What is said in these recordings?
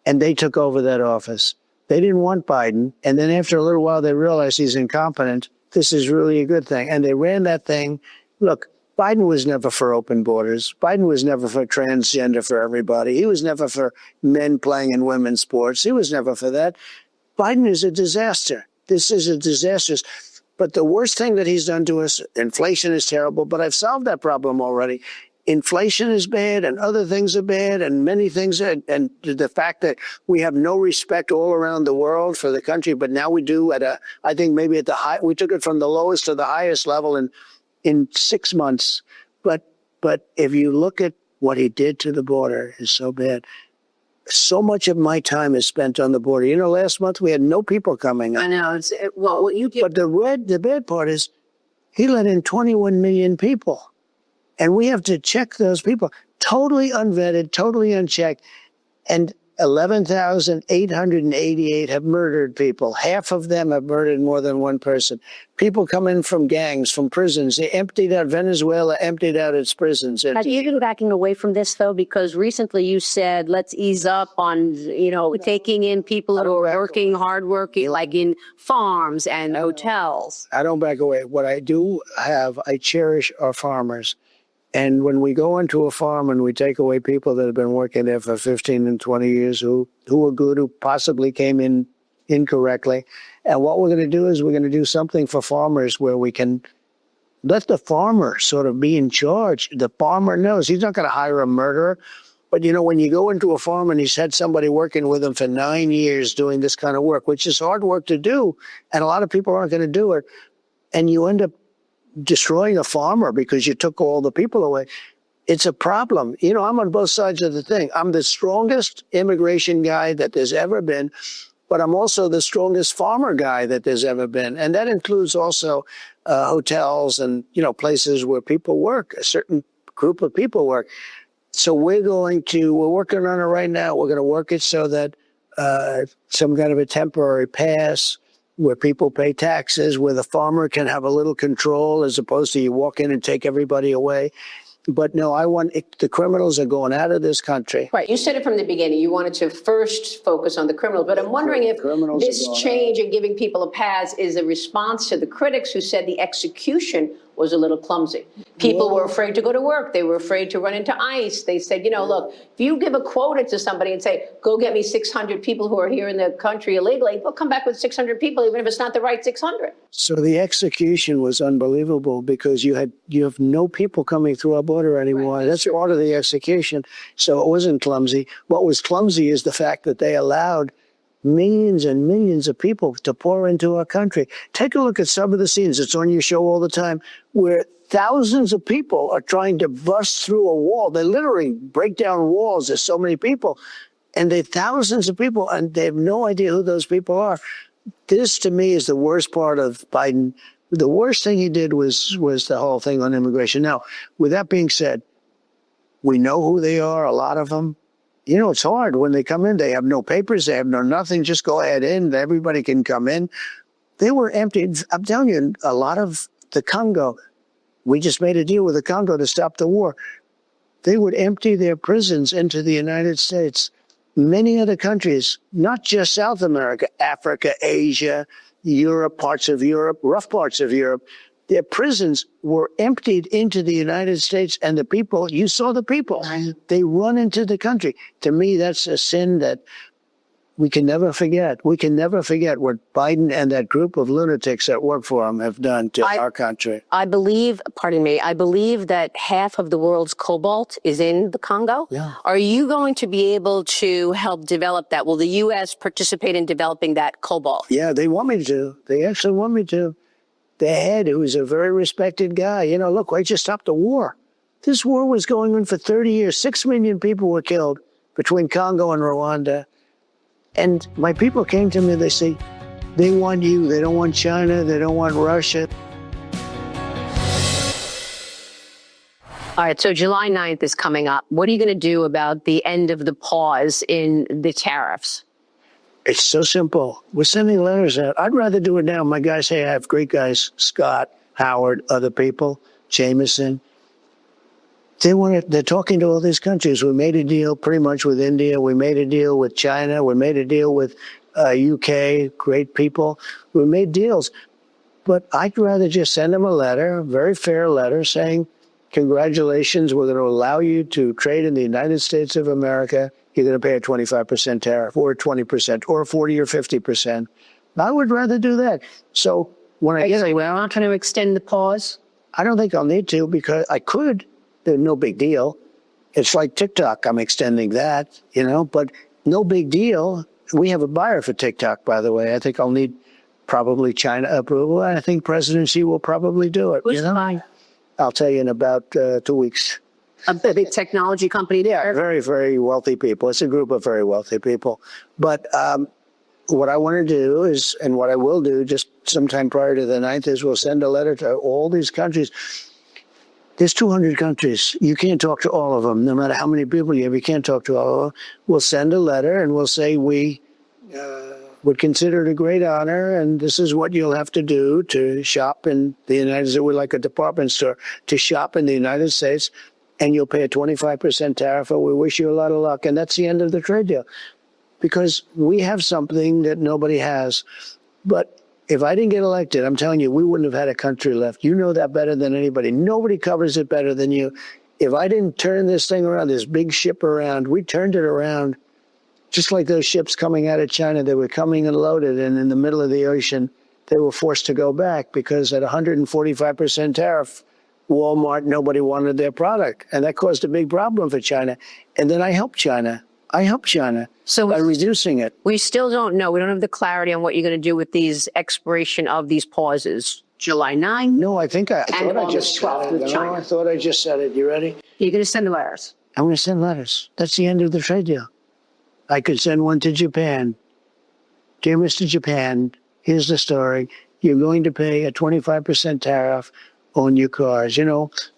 and they took over that office. They didn't want Biden. And then after a little while, they realized he's incompetent. This is really a good thing. And they ran that thing. Look, Biden was never for open borders. Biden was never for transgender for everybody. He was never for men playing in women's sports. He was never for that. Biden is a disaster. This is a disaster. But the worst thing that he's done to us, inflation is terrible, but I've solved that problem already. Inflation is bad and other things are bad and many things are, and the fact that we have no respect all around the world for the country, but now we do I think maybe at the high, we took it from the lowest to the highest level in 6 months. But if you look at what he did to the border is so bad. So much of my time is spent on the border. You know, last month we had no people coming. I know. Well, what you get. But the bad part is he let in 21 million people. And we have to check those people. Totally unvetted, totally unchecked. And 11,888 have murdered people. Half of them have murdered more than one person. People come in from gangs, from prisons. They emptied out Venezuela, emptied out its prisons. Have you been backing away from this, though? Because recently you said, let's ease up on, taking in people who are working, hardworking, like in farms and hotels. I don't back away. What I do have, I cherish our farmers. And when we go into a farm and we take away people that have been working there for 15 and 20 years who are good, who possibly came in incorrectly, and what we're going to do is we're going to do something for farmers where we can let the farmer sort of be in charge. The farmer knows he's not going to hire a murderer. But, when you go into a farm and he's had somebody working with him for 9 years doing this kind of work, which is hard work to do, and a lot of people aren't going to do it, and you end up destroying a farmer because you took all the people away. It's a problem. I'm on both sides of the thing. I'm the strongest immigration guy that there's ever been, but I'm also the strongest farmer guy that there's ever been. And that includes also hotels and, places where people work, a certain group of people work. So we're working on it right now. We're going to work it so that some kind of a temporary pass where people pay taxes, where the farmer can have a little control as opposed to you walk in and take everybody away. But no, the criminals are going out of this country. Right. You said it from the beginning. You wanted to first focus on the criminals. But I'm wondering if this change in giving people a pass is a response to the critics who said the execution was a little clumsy. People were afraid to go to work. They were afraid to run into ICE. They said, look, if you give a quota to somebody and say, go get me 600 people who are here in the country illegally, they'll come back with 600 people, even if it's not the right 600. So the execution was unbelievable because you have no people coming through our border anymore. Right. That's part of the execution. So it wasn't clumsy. What was clumsy is the fact that they allowed millions and millions of people to pour into our country. Take a look at some of the scenes. It's on your show all the time, where thousands of people are trying to bust through a wall. They literally break down walls. There's so many people. And they're thousands of people, and they have no idea who those people are. This, to me, is the worst part of Biden. The worst thing he did was the whole thing on immigration. Now, with that being said, we know who they are, a lot of them. It's hard when they come in. They have no papers. They have no nothing. Just go ahead in. Everybody can come in. They were emptied. I'm telling you, a lot of the Congo, we just made a deal with the Congo to stop the war. They would empty their prisons into the United States. Many other countries, not just South America, Africa, Asia, Europe, parts of Europe, rough parts of Europe, their prisons were emptied into the United States, and the people, you saw the people, they run into the country. To me, that's a sin that we can never forget. We can never forget what Biden and that group of lunatics that work for him have done to our country. I believe that half of the world's cobalt is in the Congo. Yeah. Are you going to be able to help develop that? Will the U.S. participate in developing that cobalt? Yeah, they want me to. They actually want me to. The head, who is a very respected guy, look, I just stopped the war. This war was going on for 30 years. 6 million people were killed between Congo and Rwanda. And my people came to me, they say, they want you. They don't want China. They don't want Russia. All right, so July 9th is coming up. What are you going to do about the end of the pause in the tariffs? It's so simple. We're sending letters out. I'd rather do it now. My guys, I have great guys, Scott, Howard, other people, Jameson. They're talking to all these countries. We made a deal pretty much with India. We made a deal with China. We made a deal with UK, great people. We made deals. But I'd rather just send them a letter, a very fair letter, saying, congratulations, we're going to allow you to trade in the United States of America. You're going to pay a 25% tariff or 20% or 40 or 50%. I would rather do that. So when I get We're not trying to extend the pause. I don't think I'll need to because I could. There's no big deal. It's like TikTok. I'm extending that, but no big deal. We have a buyer for TikTok, by the way. I think I'll need probably China approval. And I think President Xi will probably do it. Who's buying? I'll tell you in about 2 weeks. A big technology company there. Very, very wealthy people. It's a group of very wealthy people. But what I want to do is, and what I will do just sometime prior to the 9th is we'll send a letter to all these countries. There's 200 countries. You can't talk to all of them, no matter how many people you have. You can't talk to all of them. We'll send a letter and we'll say we would consider it a great honor, and this is what you'll have to do to shop in the United States. We're like a department store to shop in the United States, and you'll pay a 25% tariff. And we wish you a lot of luck, and that's the end of the trade deal, because we have something that nobody has. But if I didn't get elected, I'm telling you, we wouldn't have had a country left. You know that better than anybody. Nobody covers it better than you. If I didn't turn this thing around, this big ship around, we turned it around just like those ships coming out of China. They were coming and loaded, and in the middle of the ocean, they were forced to go back because at 145% tariff, Walmart, nobody wanted their product. And that caused a big problem for China. And then I helped China. So by reducing it. We still don't know. We don't have the clarity on what you're going to do with these expiration of these pauses. July 9th? No, I thought I just said 12th it. with China. I thought I just said it. You ready? You're going to send the letters. I'm going to send letters. That's the end of the trade deal. I could send one to Japan. Dear Mr. Japan, here's the story. You're going to pay a 25% tariff on your cars.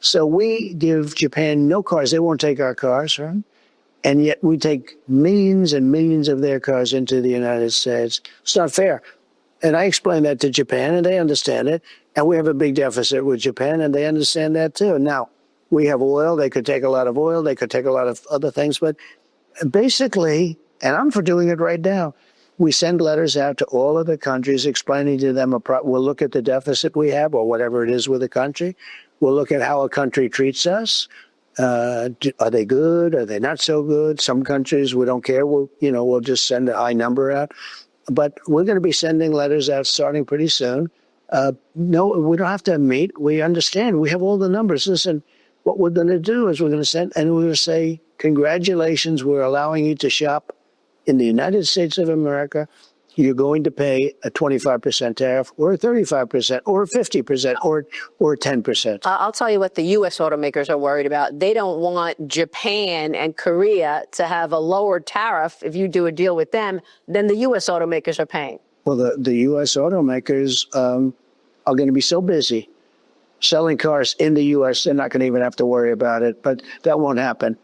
So we give Japan no cars. They won't take our cars, right? And yet we take millions and millions of their cars into the United States. It's not fair. And I explained that to Japan, and they understand it. And we have a big deficit with Japan, and they understand that too. Now, we have oil. They could take a lot of oil. They could take a lot of other things. But basically, and I'm for doing it right now, we send letters out to all of the countries explaining to them, we'll look at the deficit we have or whatever it is with the country. We'll look at how a country treats us. Are they good? Are they not so good? Some countries, we don't care. We'll just send a high number out. But we're going to be sending letters out starting pretty soon. No, we don't have to meet. We understand. We have all the numbers. Listen, what we're going to do is we're going to send, and we're going to say, congratulations, we're allowing you to shop in the United States of America. You're going to pay a 25% tariff or a 35% or a 50% or 10%. I'll tell you what the U.S. automakers are worried about. They don't want Japan and Korea to have a lower tariff if you do a deal with them than the U.S. automakers are paying. Well, the U.S. automakers are going to be so busy selling cars in the U.S., they're not going to even have to worry about it. But that won't happen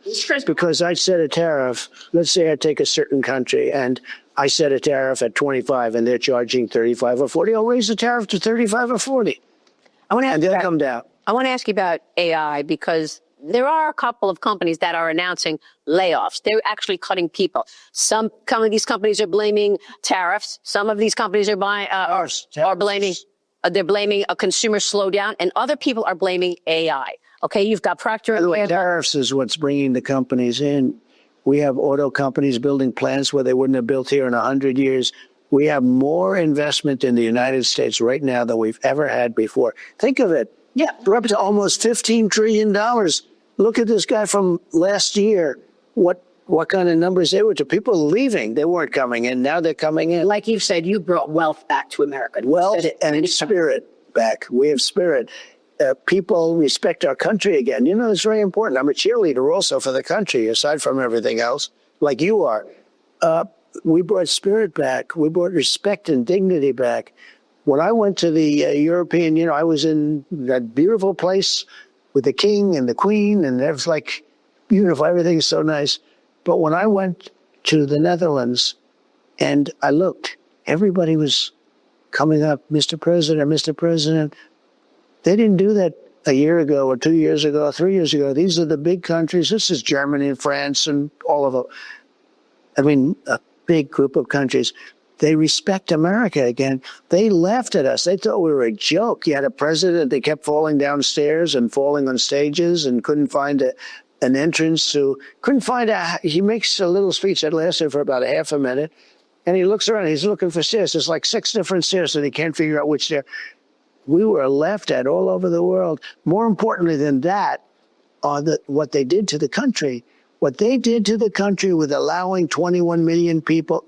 because I set a tariff. Let's say I take a certain country and I set a tariff at 25 and they're charging 35 or 40. I'll raise the tariff to 35 or 40. And they'll come down. I want to ask you about AI because there are a couple of companies that are announcing layoffs. They're actually cutting people. Some of these companies are blaming tariffs. Some of these companies are blaming a consumer slowdown, and other people are blaming AI. Okay, you've got Procter. By the way, tariffs is what's bringing the companies in. We have auto companies building plants where they wouldn't have built here in 100 years. We have more investment in the United States right now than we've ever had before. Think of it. Yeah, we're up to almost $15 trillion. Look at this guy from last year. What kind of numbers they were to people leaving. They weren't coming in. Now they're coming in. Like you've said, you brought wealth back to America. Wealth and spirit back. We have spirit. People respect our country again. It's very important. I'm a cheerleader also for the country, aside from everything else, like you are. We brought spirit back. We brought respect and dignity back. When I went to the European, I was in that beautiful place with the king and the queen, and it was like beautiful. Everything's so nice. But when I went to the Netherlands and I looked, everybody was coming up, Mr. President, Mr. President. They didn't do that a year ago or 2 years ago, 3 years ago. These are the big countries. This is Germany and France and all of them. I mean, a big group of countries. They respect America again. They laughed at us. They thought we were a joke. You had a president that kept falling downstairs and falling on stages and couldn't find an entrance to, he makes a little speech that lasted for about a half a minute. And he looks around, he's looking for stairs. There's like 6 different stairs, and he can't figure out which stair. We were laughed at all over the world. More importantly than that, what they did to the country. What they did to the country with allowing 21 million people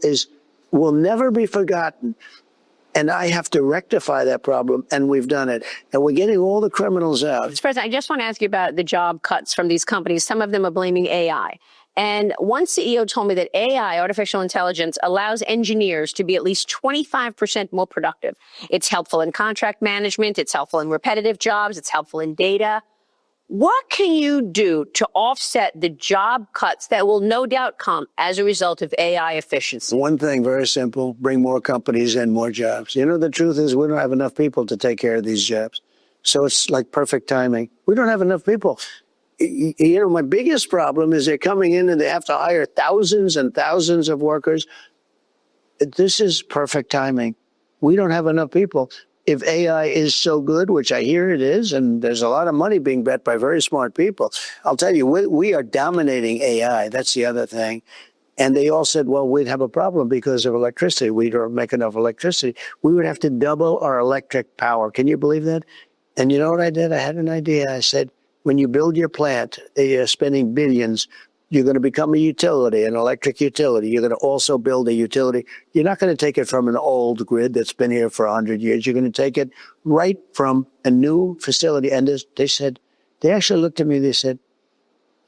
will never be forgotten. And I have to rectify that problem, and we've done it. And we're getting all the criminals out. Mr. President, I just want to ask you about the job cuts from these companies. Some of them are blaming AI. And one CEO told me that AI, artificial intelligence, allows engineers to be at least 25% more productive. It's helpful in contract management. It's helpful in repetitive jobs. It's helpful in data. What can you do to offset the job cuts that will no doubt come as a result of AI efficiency? One thing, very simple, bring more companies and more jobs. You know, the truth is we don't have enough people to take care of these jobs. So it's like perfect timing. We don't have enough people. You know, my biggest problem is they're coming in and they have to hire thousands and thousands of workers. This is perfect timing. We don't have enough people. If AI is so good, which I hear it is, and there's a lot of money being bet by very smart people, I'll tell you, we are dominating AI. That's the other thing. And they all said, well, we'd have a problem because of electricity. We don't make enough electricity. We would have to double our electric power. Can you believe that? And you know what I did? I had an idea. I said, when you build your plant, you're spending billions. You're going to become a utility, an electric utility. You're going to also build a utility. You're not going to take it from an old grid that's been here for 100 years. You're going to take it right from a new facility. And they actually looked at me, they said,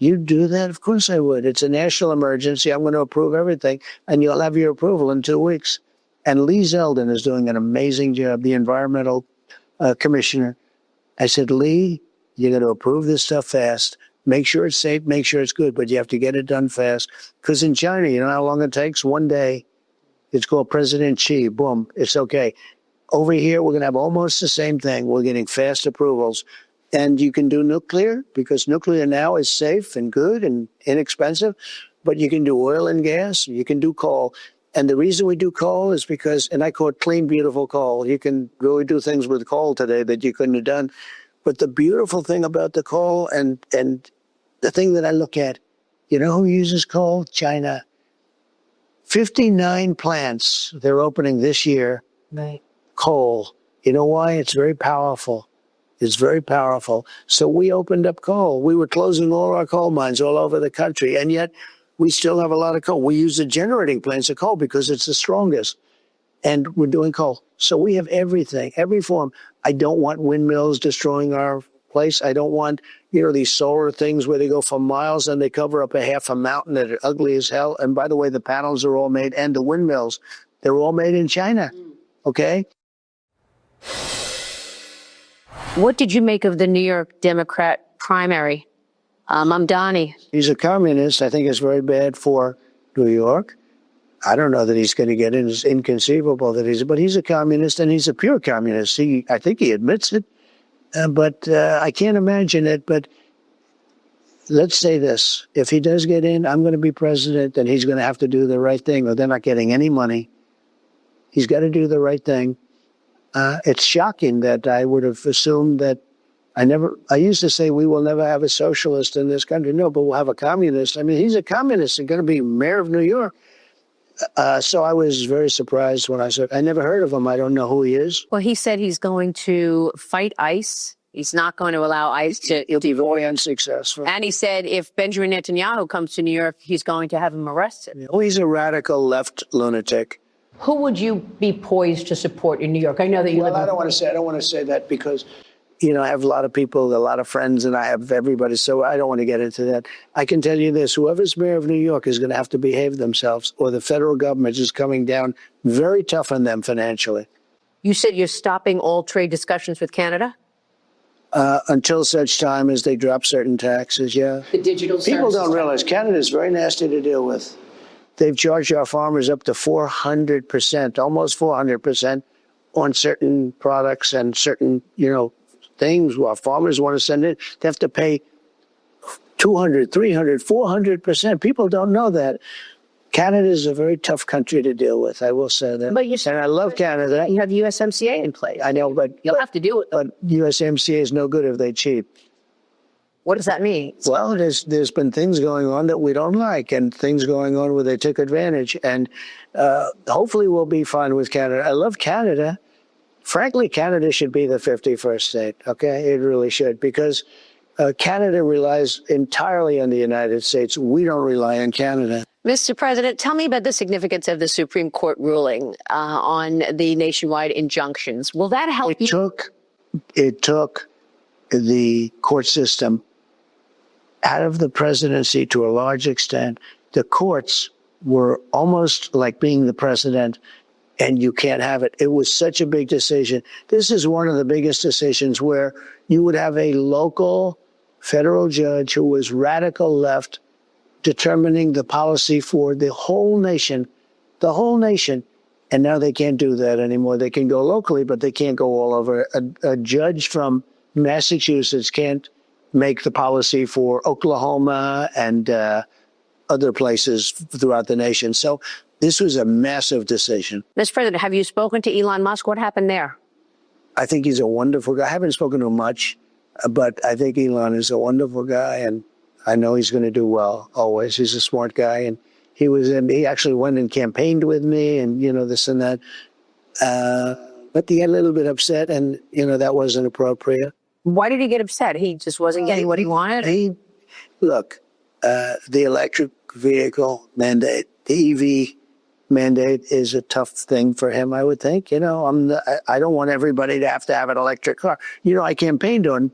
you'd do that? Of course I would. It's a national emergency. I'm going to approve everything, and you'll have your approval in 2 weeks. And Lee Zeldin is doing an amazing job, the environmental commissioner. I said, Lee, you're going to approve this stuff fast. Make sure it's safe, make sure it's good, but you have to get it done fast. Because in China, you know how long it takes? One day. It's called President Xi. Boom, it's okay. Over here, we're going to have almost the same thing. We're getting fast approvals. And you can do nuclear, because nuclear now is safe and good and inexpensive. But you can do oil and gas, you can do coal. And the reason we do coal is because, and I call it clean, beautiful coal. You can really do things with coal today that you couldn't have done. But the beautiful thing about the coal and the thing that I look at, you know who uses coal? China. 59 plants they're opening this year. Right. Coal. You know why? It's very powerful. It's very powerful. So we opened up coal. We were closing all our coal mines all over the country, and yet we still have a lot of coal. We use the generating plants of coal because it's the strongest, and we're doing coal. So we have everything, every form. I don't want windmills destroying our place. I don't want, you know, these solar things where they go for miles and they cover up a half a mountain that are ugly as hell. And by the way, the panels are all made, and the windmills, they're all made in China. Okay? What did you make of the New York Democrat primary? Mamdani. He's a communist. I think it's very bad for New York. I don't know that he's going to get in. It's inconceivable that but he's a communist, and he's a pure communist. I think he admits it, but I can't imagine it. But let's say this. If he does get in, I'm going to be president, and he's going to have to do the right thing, or they're not getting any money. He's got to do the right thing. It's shocking that I would have assumed that I used to say we will never have a socialist in this country. No, but we'll have a communist. I mean, he's a communist and going to be mayor of New York. So I was very surprised when I said, I never heard of him. I don't know who he is. Well, he said he's going to fight ICE. He's not going to allow ICE to... He'll be very unsuccessful. And he said if Benjamin Netanyahu comes to New York, he's going to have him arrested. Oh, he's a radical left lunatic. Who would you be poised to support in New York? I know that you live... I don't want to say that because, you know, I have a lot of people, a lot of friends, and I have everybody, so I don't want to get into that. I can tell you this, whoever's mayor of New York is going to have to behave themselves, or the federal government is coming down very tough on them financially. You said you're stopping all trade discussions with Canada? Until such time as they drop certain taxes, yeah. The digital people don't realize Canada is very nasty to deal with. They've charged our farmers up to 400%, almost 400% on certain products and certain, you know, things while farmers want to send it. They have to pay 200, 300, 400%. People don't know that. Canada is a very tough country to deal with. I will say that. But you and I love Canada. You have USMCA in place. I know, but You'll have to do it. But USMCA is no good if they cheat. What does that mean? Well, there's been things going on that we don't like, and things going on where they took advantage. And hopefully we'll be fine with Canada. I love Canada. Frankly, Canada should be the 51st state. Okay, it really should, because Canada relies entirely on the United States. We don't rely on Canada. Mr. President, tell me about the significance of the Supreme Court ruling on the nationwide injunctions. Will that help you? It took the court system out of the presidency to a large extent. The courts were almost like being the president, and you can't have it. It was such a big decision. This is one of the biggest decisions where you would have a local federal judge who was radical left determining the policy for the whole nation, and now they can't do that anymore. They can go locally, but they can't go all over. A judge from Massachusetts can't make the policy for Oklahoma and other places throughout the nation. So this was a massive decision. Mr. President, have you spoken to Elon Musk? What happened there? I think he's a wonderful guy. I haven't spoken to him much, but I think Elon is a wonderful guy, and I know he's going to do well always. He's a smart guy, and he actually went and campaigned with me, and this and that. But he got a little bit upset, and that wasn't appropriate. Why did he get upset? He just wasn't getting what he wanted? Look, the electric vehicle mandate, the EV mandate is a tough thing for him, I would think. I don't want everybody to have an electric car. I campaigned on,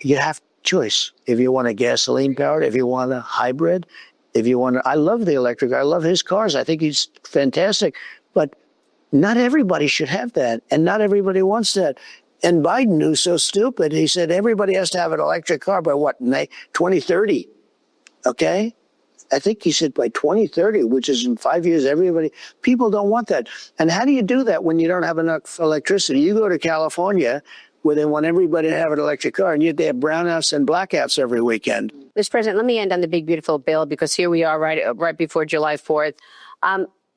you have choice. If you want a gasoline powered, if you want a hybrid, I love the electric. I love his cars. I think he's fantastic. But not everybody should have that, and not everybody wants that. And Biden, who's so stupid, he said everybody has to have an electric car by 2030. Okay? I think he said by 2030, which is in 5 years, people don't want that. And how do you do that when you don't have enough electricity? You go to California, where they want everybody to have an electric car, and yet they have brownouts and blackouts every weekend. Mr. President, let me end on the big, beautiful bill, because here we are right before July 4th.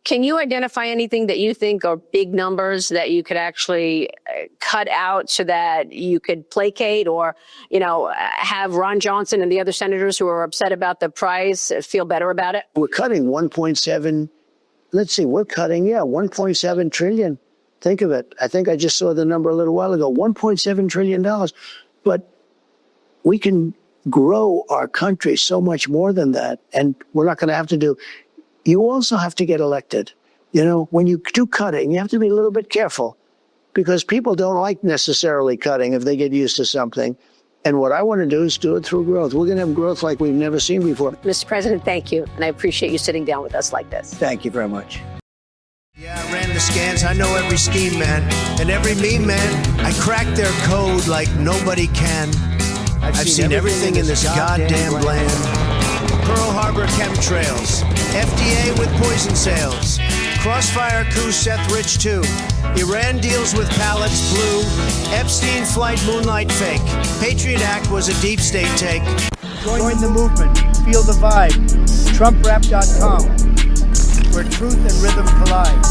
Can you identify anything that you think are big numbers that you could actually cut out so that you could placate or, have Ron Johnson and the other senators who are upset about the price feel better about it? We're cutting 1.7, we're cutting, 1.7 trillion. Think of it. I think I just saw the number a little while ago, $1.7 trillion. But we can grow our country so much more than that. And we're not going to have to do. You also have to get elected. When you do cutting, you have to be a little bit careful, because people don't like necessarily cutting if they get used to something. And what I want to do is do it through growth. We're going to have growth like we've never seen before. Mr. President, thank you. And I appreciate you sitting down with us like this. Thank you very much. Yeah, I ran the scans. I know every scheme, man. And every meme, man. I cracked their code like nobody can. I've seen everything in this goddamn land. Pearl Harbor chemtrails. FDA with poison sales. Crossfire coup Seth Rich 2. Iran deals with pallets blue. Epstein flight moonlight fake. Patriot Act was a deep state take. Join the movement. Feel the vibe. TrumpRap.com, where truth and rhythm collide.